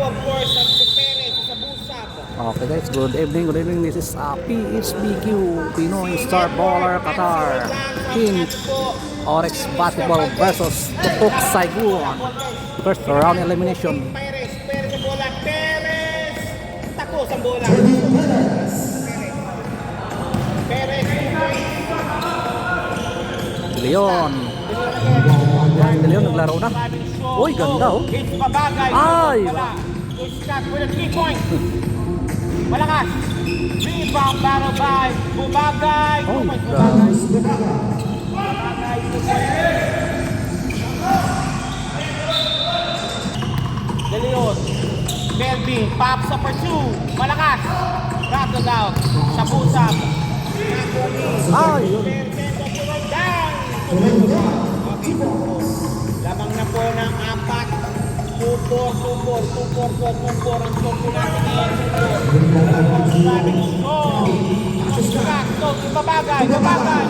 po, of course, ang si Perez sa busap. Okay guys, good evening, good evening. This is PHBQ, Pinoy Star Baller Qatar. King Oryx Basketball versus Tutok Saigon. First round elimination. Perez ang bola. Perez! Takos ang bola. Perez. Leon. Leon naglaro na. Uy, ganda oh. Ay! Scott with a 3-point. Malakas. Rebound battle by Bubagay. Oh, Bubagay. De Leon. Melvin. Pops up for 2. Malakas. Rattled out. Sa busap. Ay! Lamang na po ng 4. 2-4 ang soko natin ngayon. Scott, babagay, malakas.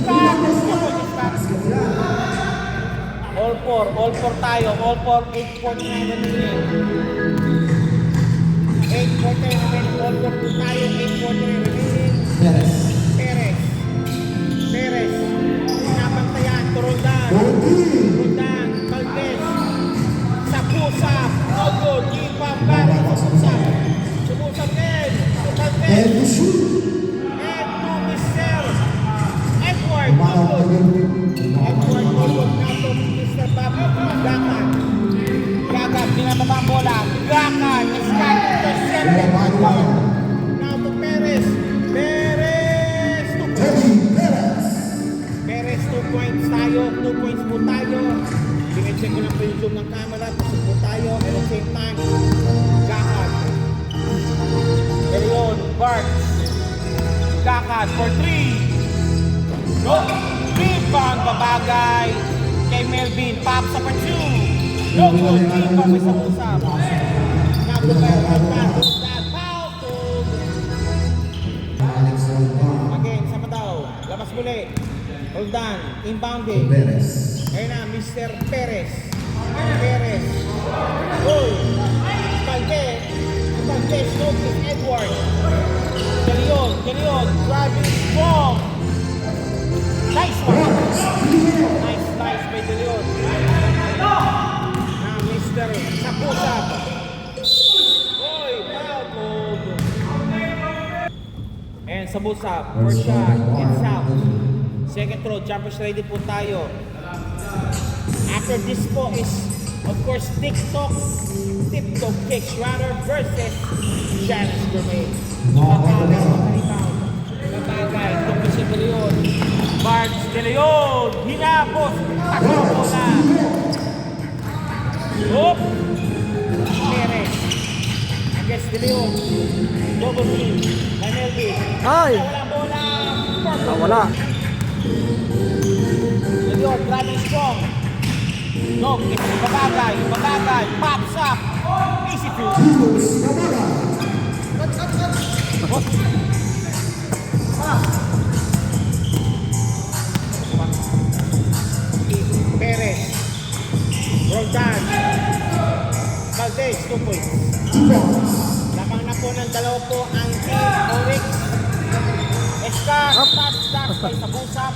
Scott. All 4 tayo. All 4, 8-4 na natin. 8-4 tayo natin. All 4 tayo. 8-4 na natin. Perez. Napantayan. Roldan. Valdez. Sa pusap. No good. Ipang para sa pusap. Sumusap din. Valdez. And to Mr. Edward. No good. Edward. No good. Now to Mr. Bobby. Gagat. Binababa ang bola. Gagat. Scott intercepted. Now to Perez. Perez, 2 points tayo. 2 points po tayo. Pinacheck ko lang po yung zoom ng camera. Pasok po tayo. At the same time, Gakat. Leon, Barks. Gakat for 3. No. Rebound, babagay. Kay Melvin. Pops up for 2. No good. Rebound, may sapusap. Now to Perez. Again, sama daw. Labas muli. Roldan, inbounding. Ayun na, Mr. Perez. Goal. Valdez, Notis, Edward. De Leon, driving strong. Nice one. Nice by De Leon. Now, Mr. Sapusap. Oy, foul. And Sapusap, first shot, it's out. Second throw, jumpers ready po tayo. After this po is, of course, TikTok Kicks Runner versus Janice Gourmet. Babagay, tungkol si De Leon. Barks, De Leon, hinapos, takbo bola. Oop! Perez. Against De Leon. Double team. By Melvin. Ay! Wala. Wala. Leon, driving strong. No, it's babagay, pops up. Easy field. Perez. Roldan. Valdez, 2 points. Lamang na po ng dalawa po ang Team Oryx. Scott, touch by Sabusap.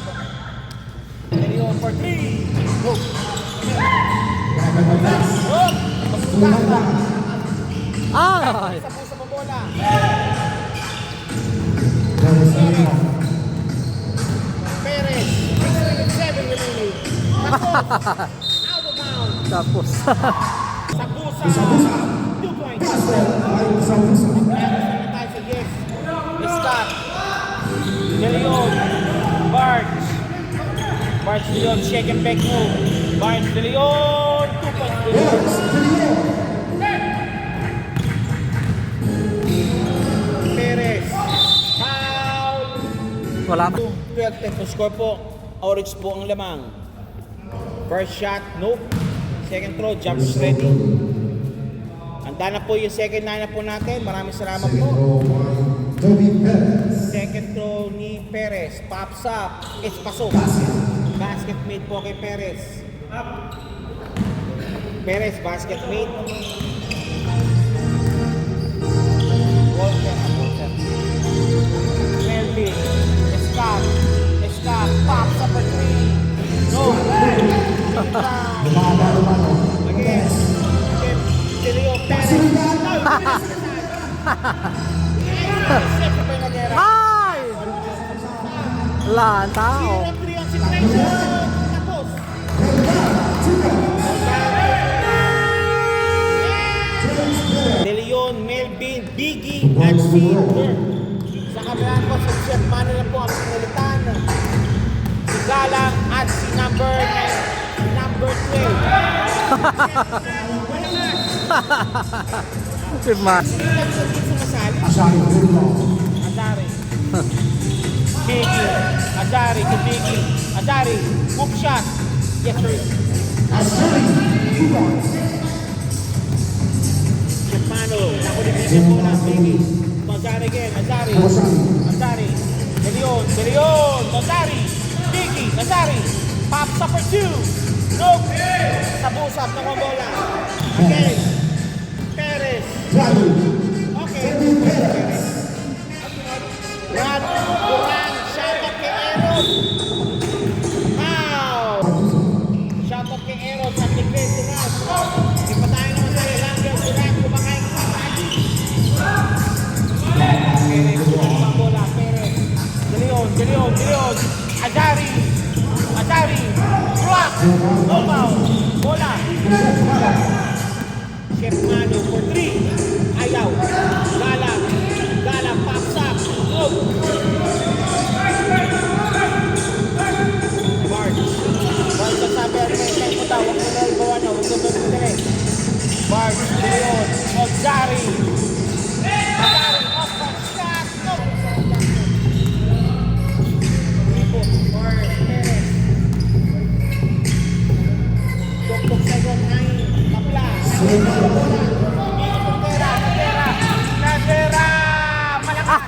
Leon for 3. Go. Ay! Sabusap ang bola. Perez. 6-7 remaining. Out of bounds. Tapos. Sabusap. 2 points. Yes. Scott. De Leon. Barge. De Leon, shake and back move. Barge, De Leon. 2 points. De Leon. Perez. Foul. Wala pa. 12-10 score po. Oryx po ang lamang. First shot, nope. Second throw, jumpers ready. Handa na po yung second lineup po natin. Maraming salamat po. Second throw ni Perez. Pops up. It's pasok. Basket made po kay Perez. Perez, basket made. Melvin. Scott. Scott. Pops up for 3. No. Again. Si Leo Perez. No, Siyempre pa yung nagera. Ay! Wala ang tao. 0-3 ang situation. Tapos. De Leon, Melvin, Biggie, at si Kurt. Sa kabilang ko, si Chef Mano na po ang pinalitan. Si Galang at si number 12. Si Mas. Azari. Biggie. Azari to Biggie. Azari. Hook shot. Yes, sir. Chef Mano. Nakulibigan mo na Biggie. Azari again. Azari. Azari. De Leon. De Leon. Azari. Biggie. Azari. Pops up for 2. Nope. Sabusap na bola. Again. Perez. Okay. Perez. Durang. Shout out kay Eros. Wow. Shout out kay Eros at kay Durang. Hindi pa tayo naman sa Langga. Durang. Kumakain ka pa. Perez. Bola. Perez. De Leon. De Leon. De Leon. Azari. Azari. Block. No foul. Bola. Chef Mano for 3. Ayaw. Galang. Galang. Pops up. Look. Barnes. Barnes ang sabi. Kaya mo daw. Huwag mo na ibawa na. Huwag mo na ibawa. Barnes. De Leon. Azari. Azari. Off the shot. No. Lipo. Barnes. Perez. Tok-tok second. Kapla. Nadera. Malakas.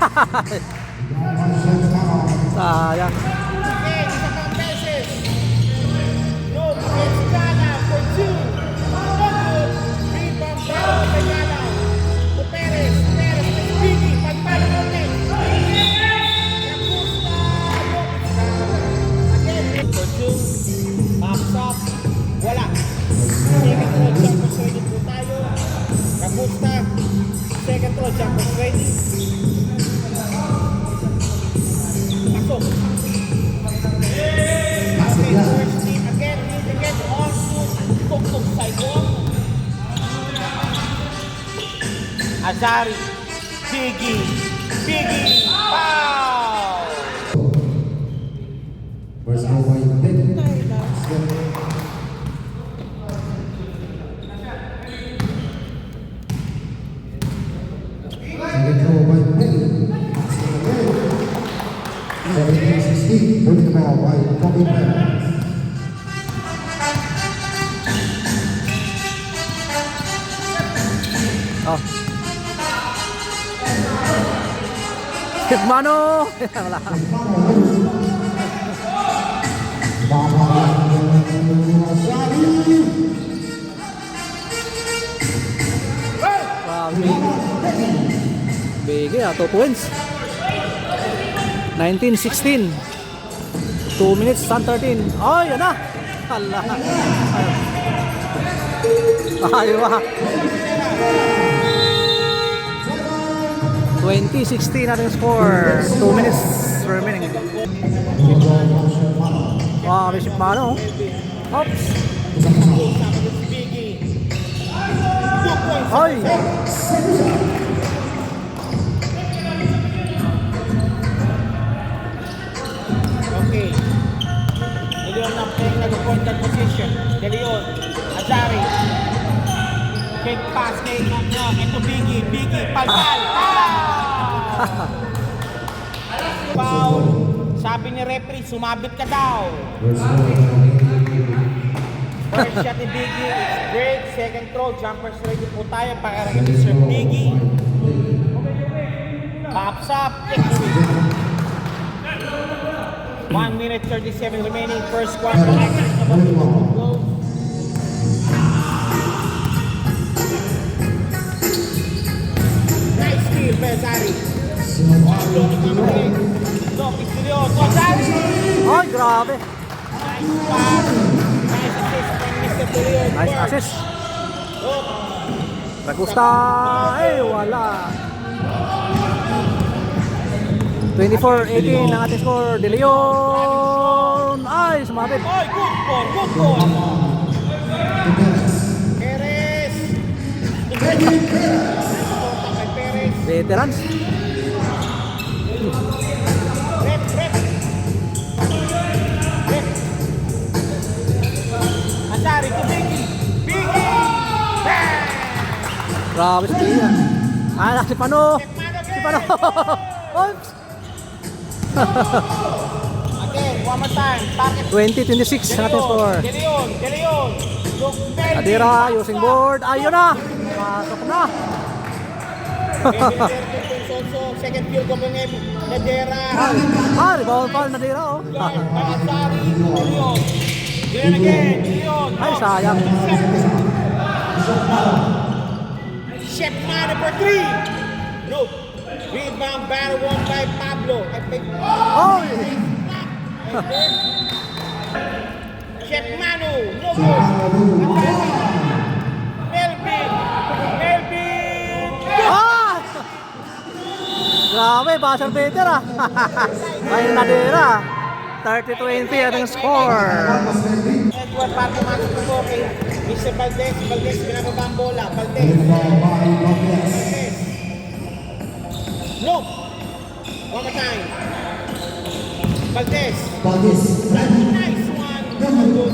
Sayang. Okay, isa pang beses. No, it's Gala for 2. Good. Rebound down kay Gala. To Perez. Perez to Biggie. Pagpalo ulit. Ragusta. Again. For 2. Pops up. Wala. Second row jumpers ready po tayo. Ragusta. Second row jumpers ready. Pasok. Okay, first team again. Need to get on to Tok-Tok Saigon. Azari. Biggie. Biggie. Foul. Where's no way big? Second throw by Peggy. 17-16. Winning the ball by Bobby Perez. Oh. Chef Mano. Wala. Wow, Biggie, 2 points. 19-16. 2 minutes, 13. Oh, yan na. Hala. Ayaw ah. 20-16 natin score. 2 minutes remaining. Wow, Bishop Mano. Oops. Biggie. 2 points. Ay. Okay. De Leon na playing nag-point that position. De Leon. Azari. Quick pass kay ito Biggie. Biggie. Palpal. Foul. Sabi ni referee, sumabit ka daw. First shot ni Biggie is great. Second throw, jumpers ready po tayo para kay Mr. Biggie. Pops up. 1 minute 37 remaining. First quarter. Nice steal, Bezari. Look, it's De Leon. Gonzalez! Ay, grabe. Nice pass. Nice assist from Mr. De Leon. Nice Burke. assist. Look. Ragusta. Ay, wala. 24-18 ang ating score. De Leon. Ay, sumabit. Oy, good ball, good ball. Perez. Nice contact kay Perez. Veterans. Rep. Asari to Biggie. Bang! Grabe si Pia. Ah, si Pano. Si Pano. Oops. Again, one more time. Target 20-26 ang ating score. De Leon. Look, Melvin. Adira using board. Ayun na. Pasok na. Second field goal ng Nadera. Rebound foul na Adira oh. Asari, De Leon. Then again, De Leon. Ay, sayang. Chef Mane for 3. No. Rebound battle won by Pablo. Oh! Chef Manu. No good. Melvin. Ah! Grabe, buzzer beater ah. Ay, Nadira. 30-20 ang score. Edward para pumasok po kay Mr. Valdez. Valdez, pinababa ang bola. Valdez. No. One more time. Valdez. Nice one. Good.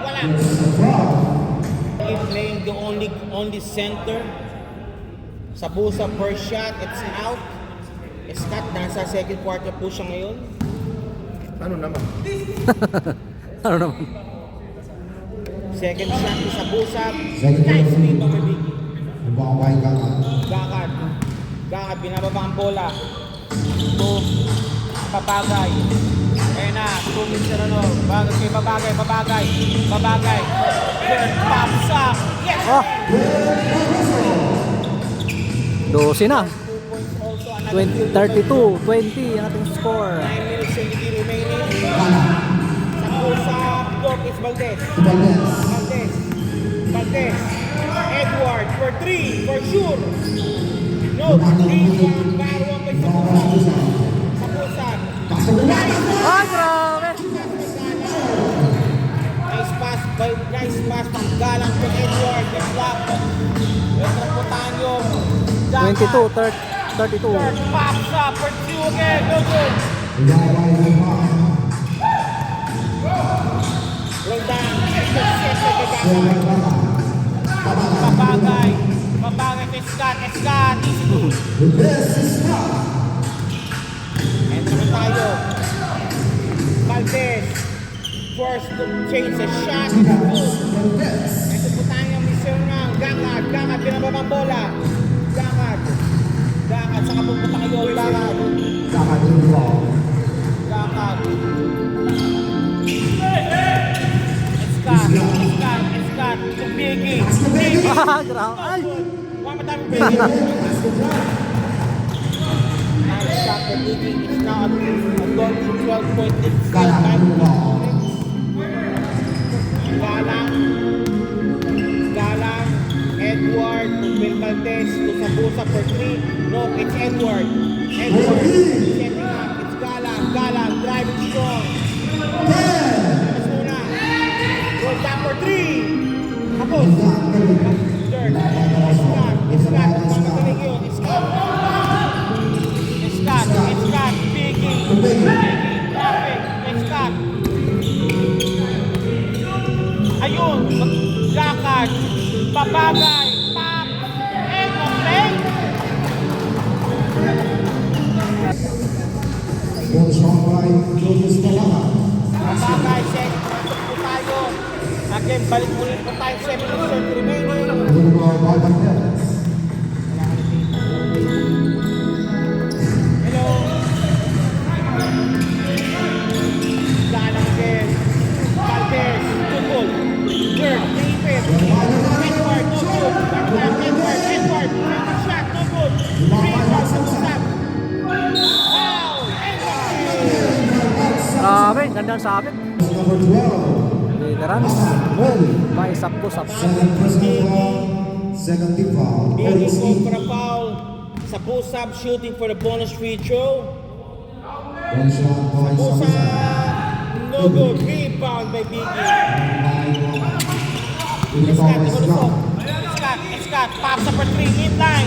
Wala. He's playing the only center. Sabusa first shot. It's out. Scott, nasa second quarter po siya ngayon. Ano naman? Ano naman? Second shot ni Sabusa. Second Nice shot. rebound by Biggie. Baway ka ka. Gakad, binababa ang bola. To Babagay. Ayan na, 2 minutes na bagay kay Babagay. Good, pops up. Yes! Oh! 12 na. 2 points also. Another 32-20 ang ating score. 9 minutes and remaining. Sabusa, look, it's Valdez. Valdez. Edward for 3, for sure. No, rebound, baro by Sabusa. Ay, grabe! Nice pass from Galang to Edward. The block. Retrapuntahan yung 22-32. Third pops up for 2 again. No good. Roll down. Babagay kay Scott. Easy to. And naman tayo. Valdez. Forced to change the shot. Ito po tayo yung mission ng Gangad, binababang bola. Gangad. Saka pupunta kayo. Gangad. Scott. To Biggie. Ah, grabe. Ay! One more time, Biggie. Nice shot for Biggie. It's now a goal to 12-point lead. Galang, Edward, to Will Valdez, to Sabusa for 3. No, it's Edward. Setting up. It's Galang, driving strong. Mas muna. Roll down for 3. Tapos. Third. Scott. Mamagaling yun. Scott. Biggie. Traffic. Scott. Ayun. Lakad. Babagay. Pop. End of play. Babagay. Set. Pasok po tayo. Again, balik ulit po tayo. 7 minutes remaining. Hello. Galang again. Valdez. Good goal. Third. David. Edward. No good. Edward. Shot. No good. Rebound. Sabusa. ganda ang sabit. Number 12. Veterans. Holy. By Sapusap. Second personal foul. Second team foul. Biggie OXB. go for a foul. Sapusap shooting for the bonus free throw. One shot by Sapusap, Sapusap. no good. Rebound by Biggie. Scott, pops up for three, in line.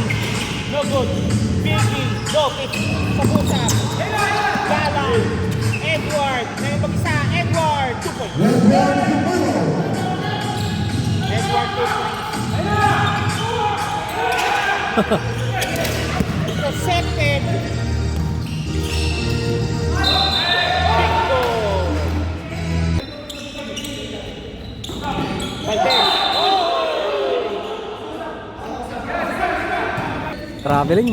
No good. Biggie, look, it's Sapusap. Galang, Edward, ngayon mag-isa, Edward, 2 points. Edward, 2 points. Intercepted. Bingo. Valdez. Traveling.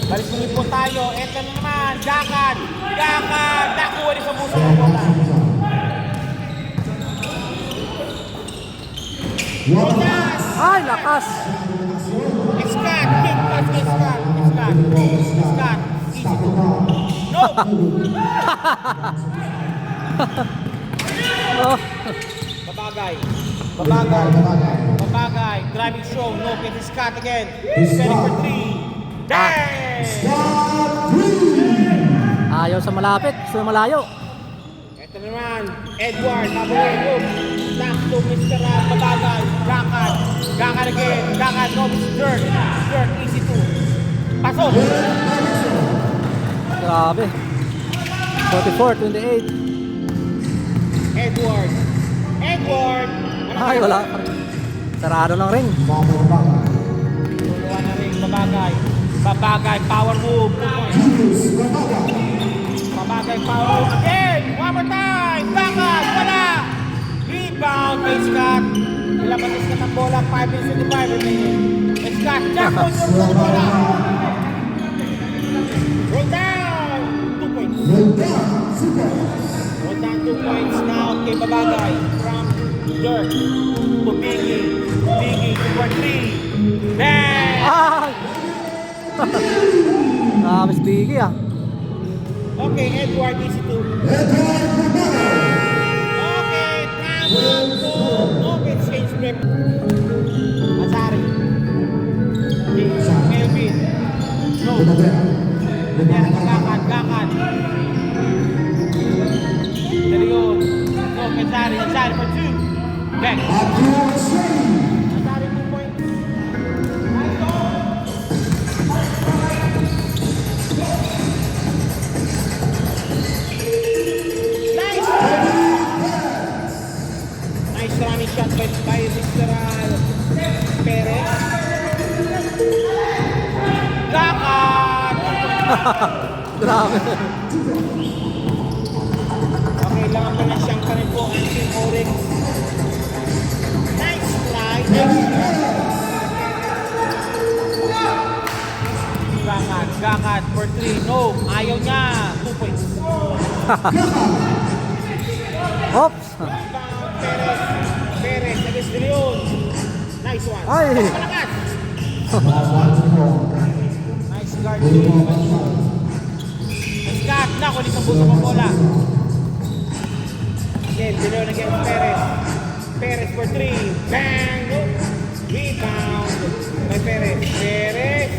Balik muli po tayo. Eto na naman. Dakad. Nakuha rin sa puso ng bola. Rodas. Ay, lakas. Scott. Kick pass kay Scott. Scott. Easy to. No. Oh. Babagay. Driving show. No. Get Scott again. Setting for 3. Dang! Ayaw sa malapit. Sa malayo. Ito naman, Edward, Mabuhay, look. Back to Mr. Babagay, Dakad again, no, Mr. Dirt, easy to. Pasok! Grabe. 44-28. Edward, Ay, wala. Sarado ng ring. Tuluan na rin, Babagay, power move, 2 points. Babagay, power move again, one more time, Dakad, wala. Rebound by Scott. Ilabas ni Scott ang bola, 5 minutes 25 remaining. Scott, jack on your bola. Roll down, 2 points. Roll down 2 points now kay Babagay. From Dirt to Biggie, 2 for 3. Bang! Ay! Grabe si Biggie ah. Okay, Edward, easy to. Okay, travel to. Okay, change grip. Azari. Melvin. No. Yan, gakad. De Leon. No, Azari for 2. Back. Azari 2 points. Nice running shot by Mr. Perez. Lakad! Grabe. Okay, lang pa na siyang pa rin po ang Team Oryx. Nice try. Gakad for 3. No, ayaw niya. 2 points. Oops. Perez against De Leon. Nice one. Ay. Malakas. Nice guard. Scott, kunin sa puso ng bola. Again, De Leon against Perez. Perez for 3. Bang! No. Rebound by Perez.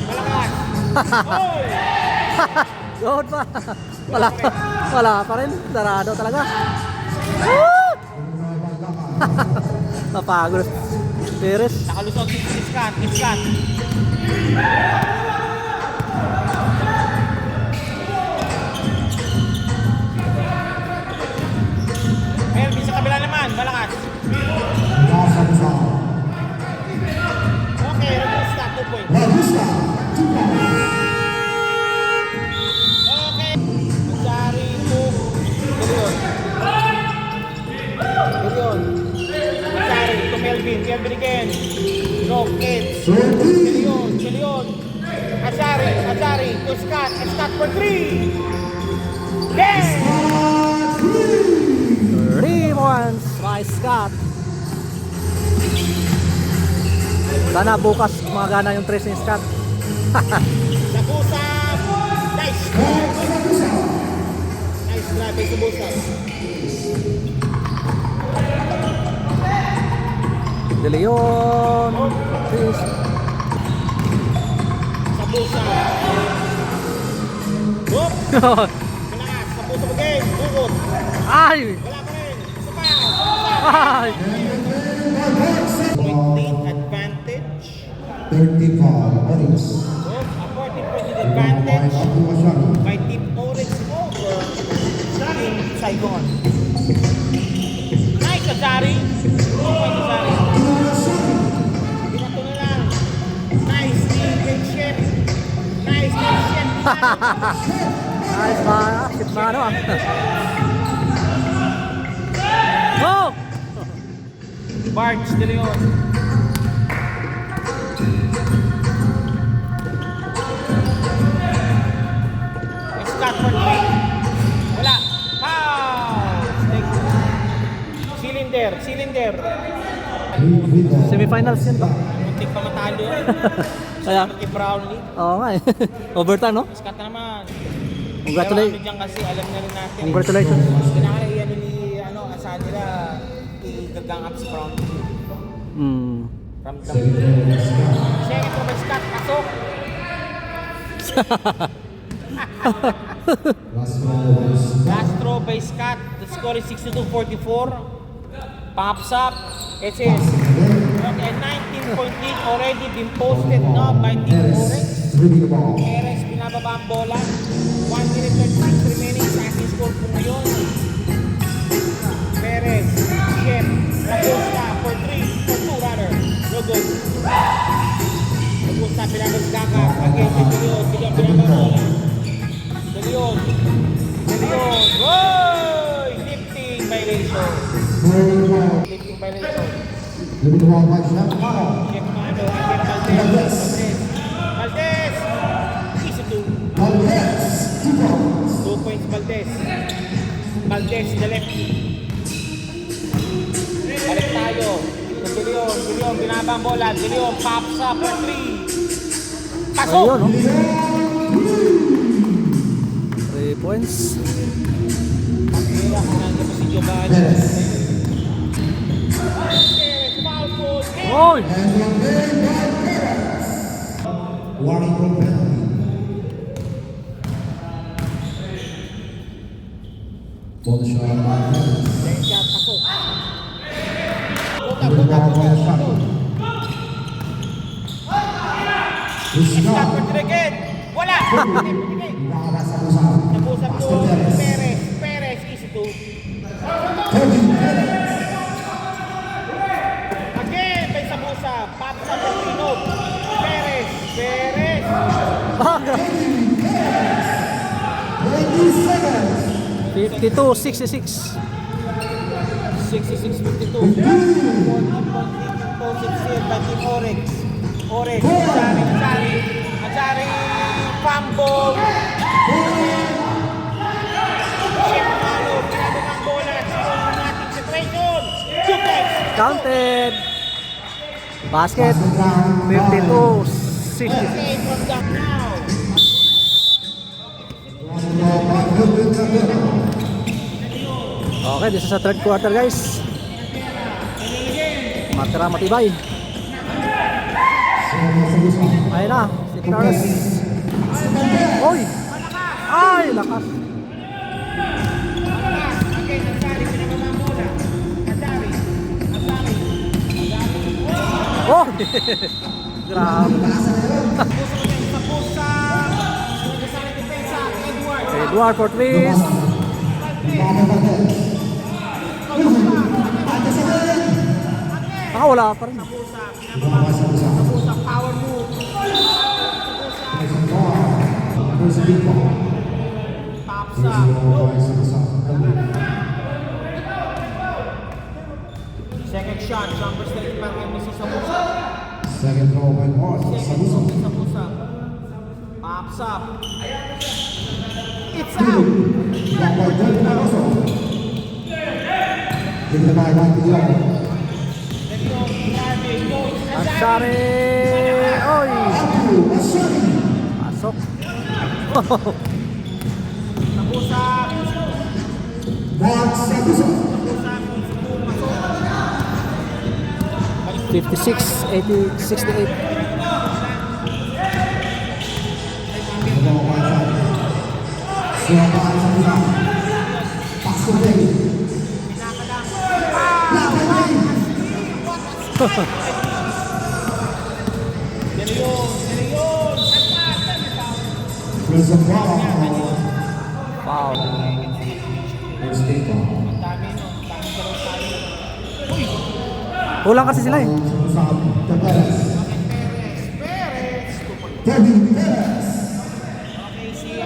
Malakas. Oh! Good pa. Wala pa rin. Sarado talaga. Woo! Napagod. Perez. Nakalusot si Scott. Melvin sa kabila naman. Malakas. Okay, Robusta, 2 points. Okay. Magsari to De Leon. Magsari to Melvin again. No kids. De Leon. Azari to Scott for 3. Bang! 3 points by Scott. Sana bukas magana yung 3 ni Scott. Sapusap. Nice. Nice grab by Sabusap. De Leon. Chris. Sabusap. Whoop! Kinakas, Sabusap again. Bukod. Ay! Wala pa rin. Isa pa. Sabusap. Ay! Point lead advantage. 30 foul. Orange. Whoop! A 40-point lead Rebound by advantage Abdul Ashari. by Team Orange over Team Saigon. Nice, Azari. 2 points, Azari. Binato na lang. Nice, great ship. Nice, great ship. Nice ba? Shit na ano ah. Go! Barge De Leon. Scott for 3. Wala. Foul! Cylinder. Semifinals yan ba? Muntik pa matalo yan. Kaya, Kay Brownlee. oo nga eh. Overtime no? Scott na naman. Congratulations. Pero ano dyan kasi alam na rin natin. Congratulations. Kailangan i-ano ni, asahan nila, i-gagang up si Brownlee. Hmm. Ramdam. Second throw by Scott. Pasok. Last throw by Scott. The score is 62-44. Pops up. It is okay, 19-point lead already been posted now by Team Orange. Dribbling the ball. Perez pinababa ang bola. 1 minute 36 remaining sa ating score po ngayon. Perez, Shep, Ragosta for 2 rather. No good. Ragosta pinabas Gaka. Again, De Leon pinababa bola. De Leon. Oy! Lifting violation. Lifting violation. Dribbling the ball by Shep. Foul. Check mano, again Valdez. Easy to. Valdez. 2 fouls. 2 points Valdez. Valdez the lefty. Balik tayo. De Leon, binaba ang bola. De Leon pops up for 3. Pasok! Ayun no? 3 points. Pagkira kung nandiyan pa si Giovanni. Perez. Perez, foul ball. Oy! And one game by Perez. Warning from penalty. Ball shot by Perez. Then shot, pasok. Dribbling the ball by Ashari. Scott for 3 again. Wala! Rebound by Sabusap. Nabusap Pass to to Perez. Perez, easy to. Kevin Perez. Again, may Sabusa. Pops up for 3. No. Perez. Baga! 20 seconds. 52-66. 66-52. 14 posted steal by Team Orex. Azari, fumble. Chef Malo, pinabang ang bola. Siguro ng ating situation. Suplex. Counted. Basket. Basket down. 52-60. Okay, from down now. Running ball by Kevin Perez. Okay, this is sa third quarter guys. Matira matibay. Ayun na, si Flores. Oy! Ay, lakas. Okay, Azari, pinabang ang bola. Azari. Oh! Grabe. Sabusa. Sunod na depensa. Edward. Edward for threes. Ah, wala pa rin. Sabusa, power move. Pops up. Second shot, jumper straight pa rin si Sabusa. Second throw by Morris. Second shot si Sabusa. Pops up. It's out. Blocked by David Alonso. Given the ball back to Young. Ansari. Oy! Abdul Ashari. Pasok. Sabusa. Mark Sabuso. Kusap, pumasok. 56-68. Suwapan sa una. Pastor Day. Pinakalang. Laban Day. Deleon. Prison Ball. Foul. First take off. Dami no. Dami galaw tayo. Uy! Kulang kasi sila eh. Sa Perez. Perez. Kevin Perez. Okay, si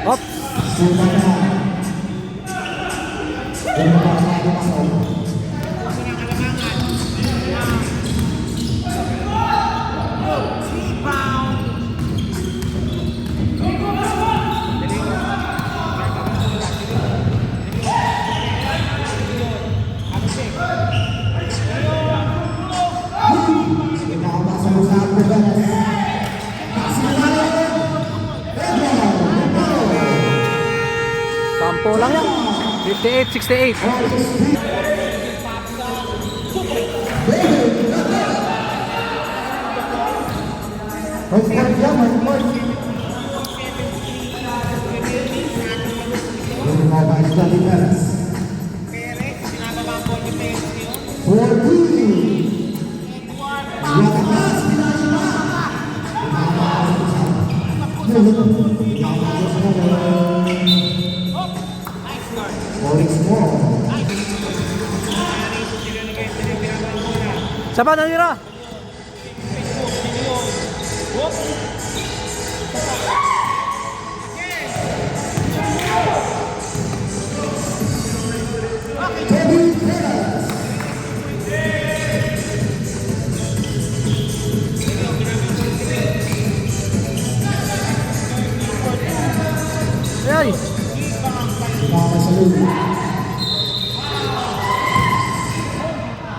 Op. Suwapan. Suwapan sa pasok. rebound. Ikaw sa usahan ko Perez. Sampo lang yan. 58-68. First point yan, first point. Ikaw ba si Kevin Perez. Perez, sinababa ang ball ni Perez yun. 14. Lakas, pinahima. Nice guard. Falling small. Siapa nanira? Kevin Perez. Ay. Tumama sa lulo.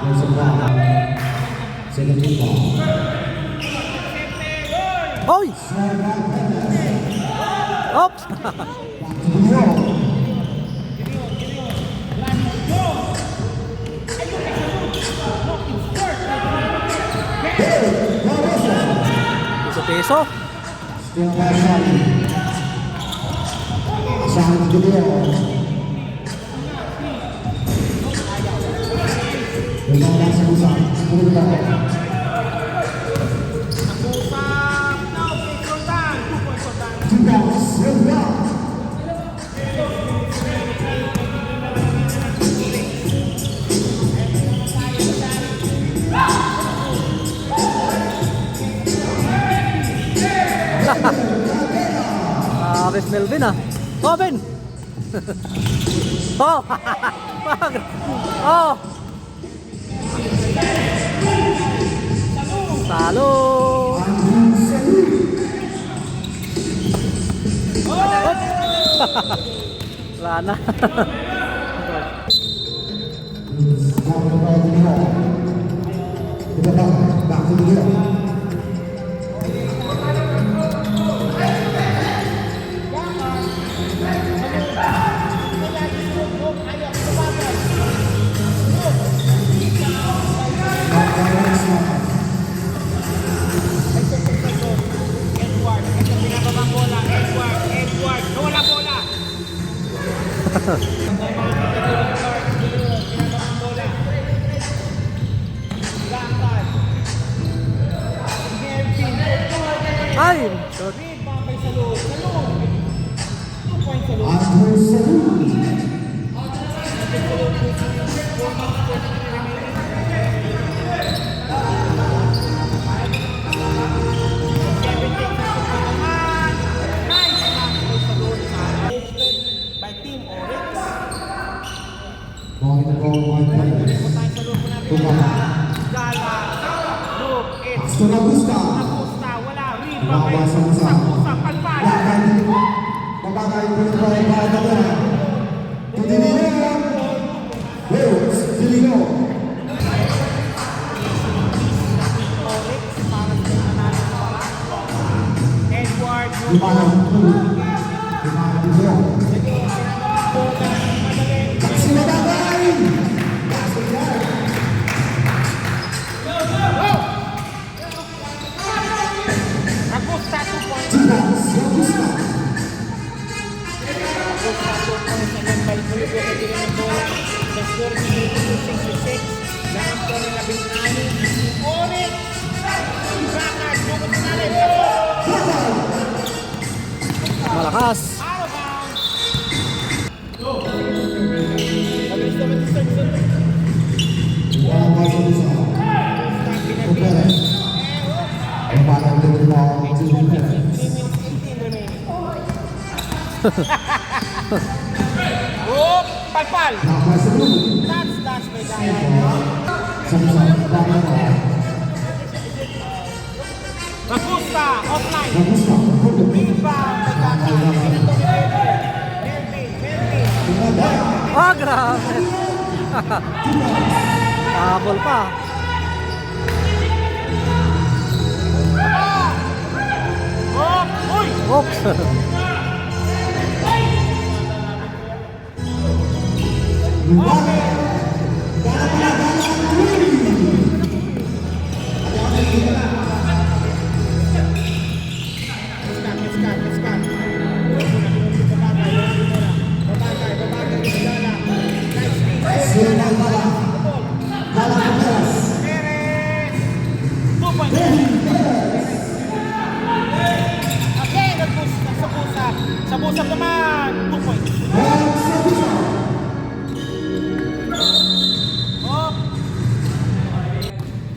There's a ball. Second hit ball. Oy! Suwapan Perez. Ops! Back to the wall. Piso-piso. Still by Shari. Asahan ni Gideon. Tumama sa usap. Puro na ako. Usap. Now, big Sultan. 2 points Sultan. Two balls. One ball. Aves Melvin ah. Oh, Ben! Oh! Oh! Salo! Wala na. Back to the wall. Edward. Ito, binababa ang bola. Edward. Nawala bola. Ay! Shot. Rebound sa loob. 2 points sa loob. Andrew Salud. By Team Oryx. Ball in the goal, one Perez. Tayo sa loob po natin. Tumama. Gala. Look. It's Pastor Augusta. Napusta. Wala. Rebound. Baba sa usa. Napusta. Palpal. Babagay po ito ay para na. Tudilion. Rose Dilion. Oryx. Para sa nanalo sa wala. Edward. Lumalang po. Lumalang po. The score is 66. Lahat po ng 16. Orit! Bakit? Bukod na natin. Malakas. Out of bounds. Mabilis naman yung start. Bola masuk di sana. Perez. Kembali the ball to Perez. 3 minutes 18 remaining. Oh, palpal. Sampai sebelum That's by Daya. sama-sama Bangor. Ragusta, offline. Bagus tak? Rebound by Daya. Melvin. Ah, grabe. Habol pa. Oh, uy! Oops. Sa pusap naman, 2 points. Oh.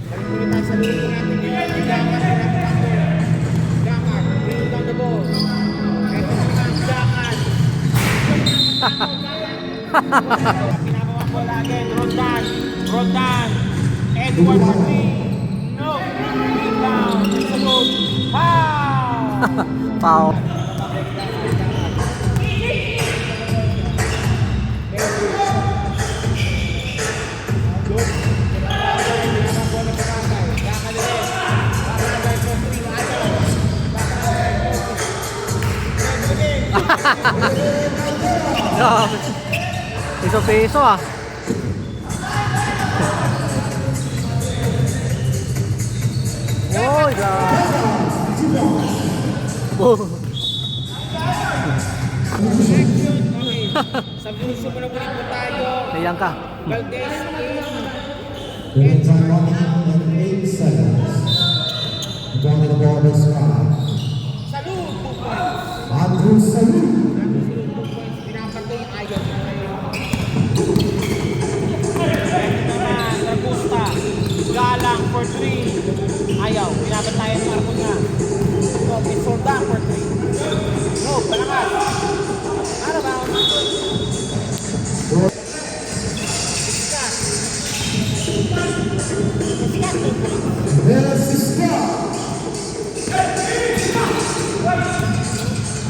Balik tayo sa lulu natin yung Gamar. Gamar, bring down the ball. Ito naman, Gamar. Pinabawa ko lagi, Roldan. Edward for 3. No. Rebound. It's a goal. Foul. Foul. Grabe. Piso-piso ah. Oh, grabe. Oh. Sa minuto mo na muli po tayo. Ayan ka. Valdez Dengan time running in 8 seconds. Going to the ball is 5. Salud, 2 points. Andrew Salud. Salud, 2 points. Pinapatay, ayaw. Ito naman, Ragusta. Galang for 3. Ayaw, pinapatay ang marko niya. No, Pisolda for 3. No, palakas. Ano ba? Iskat. Iskat, 2 points. Velasquez.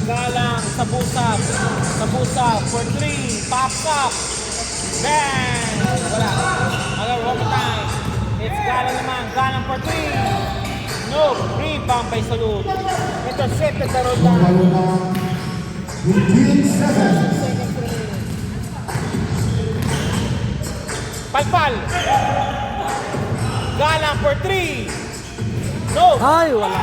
Galang sa busap for 3, pops up, bang! Wala. Another overtime. It's Galang for 3. No, rebound by Salud. Intercepted the roll down. Kembali within 7. Seconds remaining. Palpal. Galang for 3. No. Ay, wala.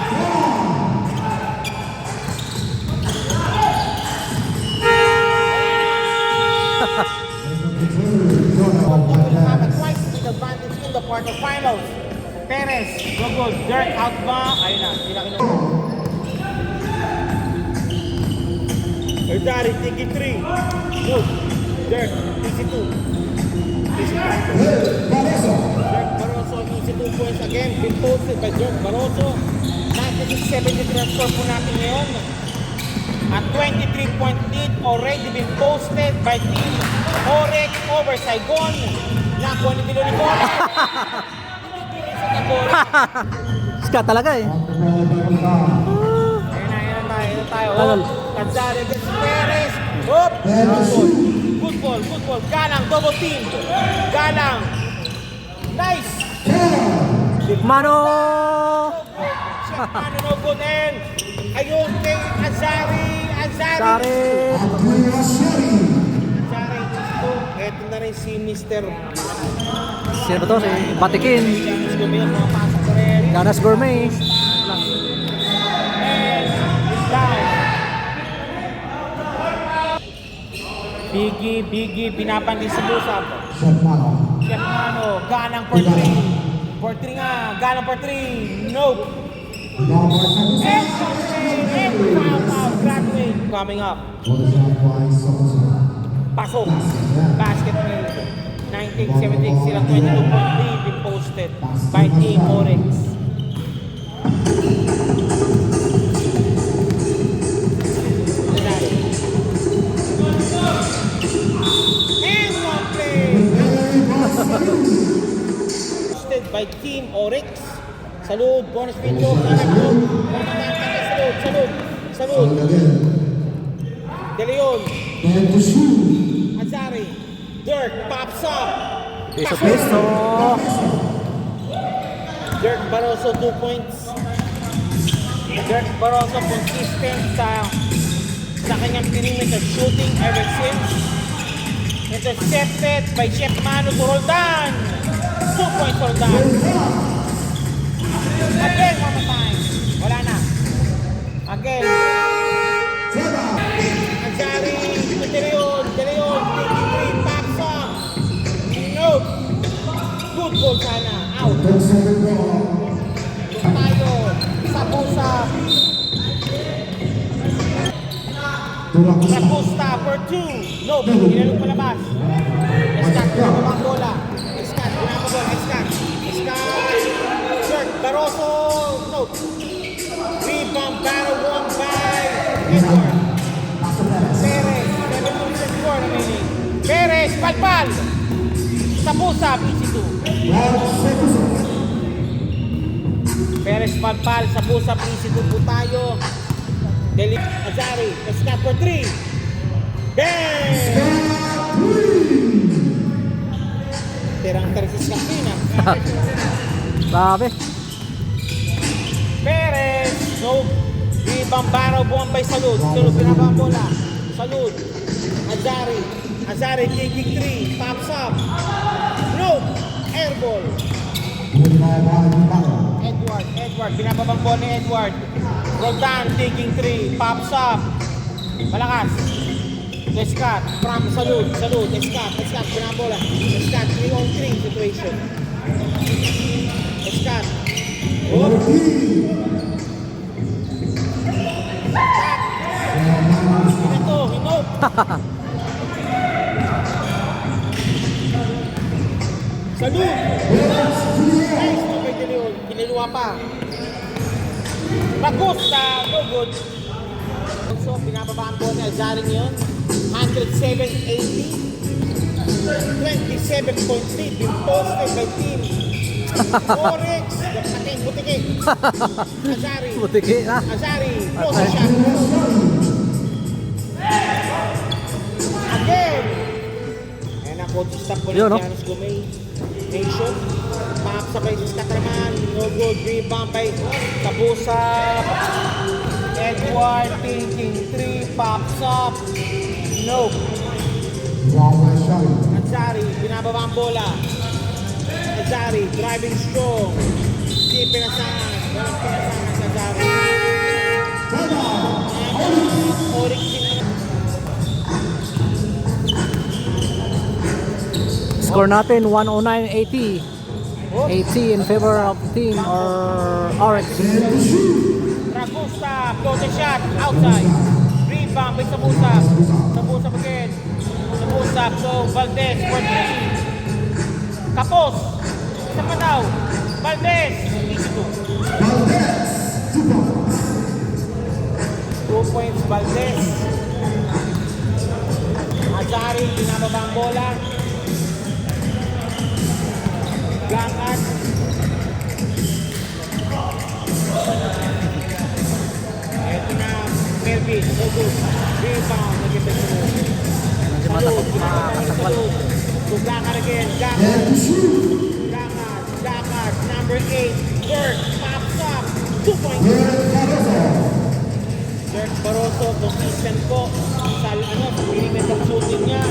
Happened twice with advantage in the quarterfinals. Perez, go goal. Dirk out ba? Ayun na, hindi na kinuha. Erdari, tiki 3. Good. Dirk, easy 2. Easy 2. Dirk Barroso, easy 2 points again. Been posted by Dirk Barroso. 96-73 ang score po natin ngayon. At 23-point lead already been posted by Team Orek over Saigon. Nakuha ni Bilo Nicole. Sa Tagore. Ska talaga eh. Ayun na tayo. Ano? Tanzania against Perez. Hop! Good ball. Galang, double team. Galang. Nice. Mano! Shot man, no good end. Ayun kay Azari. Sorry. Azari gusto. Eto na rin si Mr. Sino ba to? Si Batikin. James Gomez, mga pasok ko rin. Ganas Gourmet. And it's down. Biggie, pinapandi sa busap. Chef Mano. Chef Mano, ganang for 3. For 3 nga, ganang for 3. Nope. Number 7. And foul out, graduate. Coming up. For the shot by Sosa. Pasok. Basket made. 1976 sila 22 point lead been posted by Team Oryx. And one play. Posted by Team Oryx. Salud, bonus window. Salud. De Leon. And to shoot. Azari. Dirk pops up. Piso. Dirk Barroso 2 points. Dirk Barroso consistent sa kanyang perimeter shooting ever since. Intercepted by Chef Mano to Roldan. 2 points Roldan. Again, one more time. Wala na. Again. Azari, De Leon, taking 3, pops up. No. Good goal sana. Out. Tayo. Sabusa. Sabusta for 2. No. Hinalong palabas. Escat, pinababang bola. Escat. Dirk Barroso. No. Rebound battle won by Edward. Perez, 7.4 remaining. Perez, palpal. Sabusa, PC2. Perez, palpal. Sabusa, PC2 po tayo. Azari, Escat for 3. Bang! Tirang 3 Katrina. Sabi. Perez, no. Rebound battle buwan by Salud. Salud, pinabang bola. Salud. Azari taking 3. Pops up. No. Airball. Edward. Pinababang bola ni Edward. Roldan taking 3. Pops up. Malakas. Escat. From Salud. Escat. Pinabola. Escat. 3-on-3 situation. Escat. Oh. Ito, hinope. Salud! Nice, no kay De Leon. Kiniluwa pa. Bagusta, no good. So, pinababaan po niya. Azari yun. 107-80. 27 points lead. Been posted by Team Oryx. Pating butiki. Azari. Butiki na. Azari. Close shot. Again. Ayan ang coach stop po ni Yun, no? Giannis Gomez. Nation. Pop sa by Scott naman. No good. Rebound by Tabusa. Edward taking 3. Pops up. No. Azari. Binababa ang bola. Azari. Driving strong. Di pinasahan. Walang pinasahan sa Azari. Oryx Score natin 109-80. 80 in favor of team or Oryx. Ragusta, floater shot, outside. Rebound by Sabusa. Sabusa again. Sabusa, so Valdez for 3. Kapos. Isa pa daw. Valdez. Easy 2 points Valdez. Azari, binababa ang bola. Blancat. Ito na, Melvin, no good. Rebound, nag-ibig sa loob. Salud, ginagawa ng Salud. So Blancat again, Blancat, number 8, Dirk, pops up, 2 points. Dirk Barroso, consistent po sa perimeter shooting niya.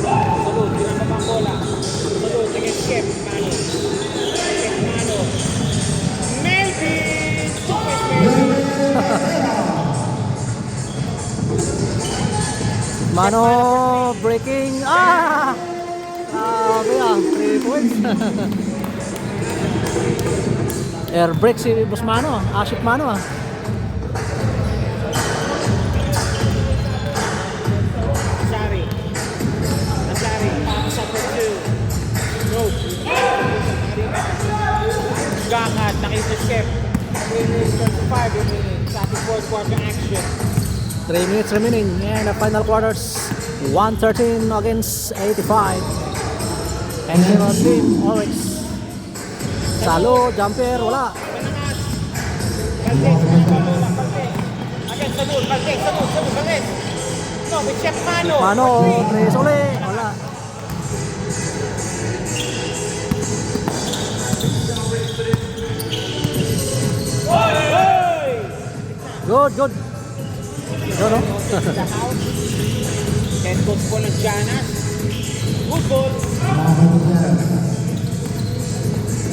Salud, ginagawa ang bola. Salud, against Chef Mano. Melvin! Mano breaking. Ah! Grabe ah, 3 points. Air break si Boss Mano. Ashik Mano ah. Nazari. Nazari. Pass up for 2. No. Gakat. Nakita-ship. 3 minutes 35 remaining sa ating fourth quarter action. 3 minutes remaining in the final quarters. 113 against 85. And zero team Oryx. Salo, jumper, wala. Malakas. Valdez, Manola, Valdez. Again, Sadul, Valdez, Sadul, Valdez. No, with Chef Mano. Mano, For 3. 3 uli, wala. Hoy! Good, good. Good, no? Also in the house. Head coach po ng Janas. Good ball.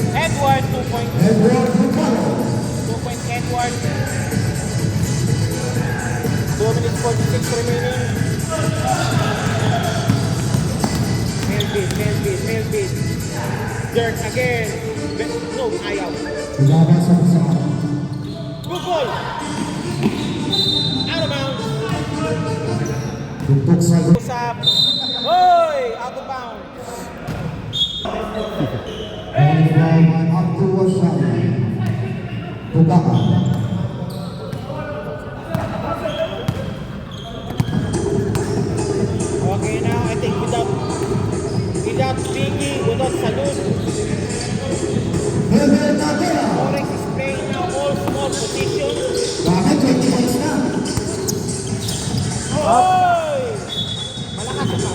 Edward, 2 points. 2 points, Edward. 2 minutes 46 remaining. Melvin. Dirk again. No, ayaw. Good ball. Out of bounds. Usap. Hoy! Out of bounds. Okay, now I think without Biggie, without Salud, Forex is playing now all small positions. Hoy! Malakas pa.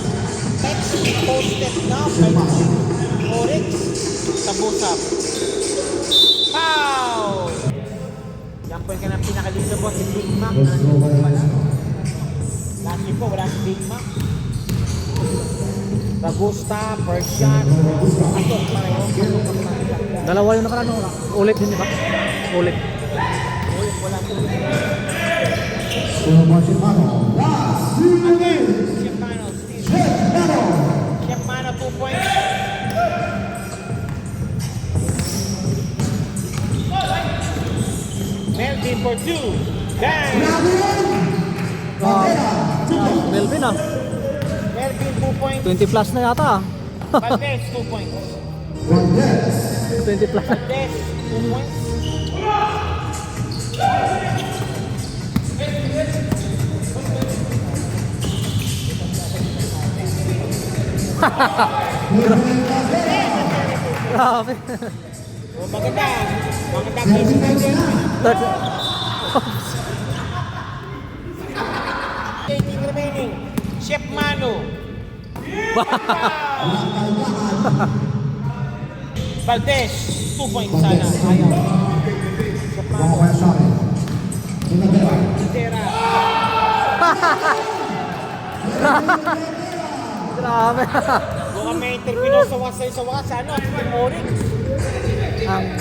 Next posted now by Forex sa Busap. Pow! Yan po yung pinakaliso po si Big Mac. Last year po wala si Big Mac. Bagusta, first shot. Pasok pareho. Dalawa yung nakaraan, no? Ulit din, di ba? Ulit. Wala po. Last Again, Shepmano, Shepmano, 2 points. Melvin for 2. Bang! Melvin ah. Melvin 2 points. 20 plus na yata ah. Valdez 2 points. 20 plus. Valdez 2 points. Grabe. Oh, maganda. Maganda. 18 remaining. Shepmano. Valdez, 2 points sana. Ayaw. Intera. Grabe. Mukhang may interview sa wakas. Ano? Oryx. Ang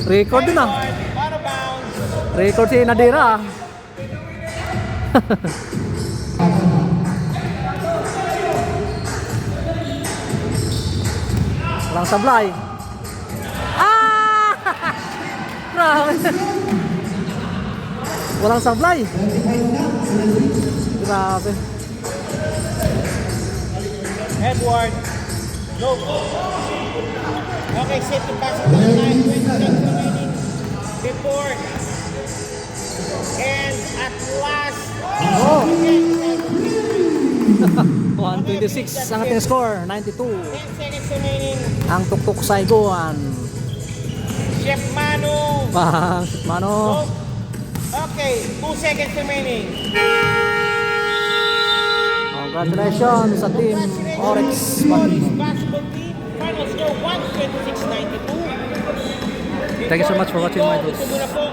record din ah. Out of bounds. Record si Nadira ah. Walang sablay. Ah! Grabe. Walang sablay. Grabe. Edward. No. Okay, set to pass to the line. 20 seconds remaining. Before. And at last. Oh. Again, 126 ang ating score. 92. 10 seconds remaining. Ang tuktok Saigon. Shepmano. Bang, Mano. No. Okay, 2 seconds remaining. Congratulations sa team Oryx. Oryx basketball team. Final score 126-92. Thank you so much for watching my videos. Ito muna po.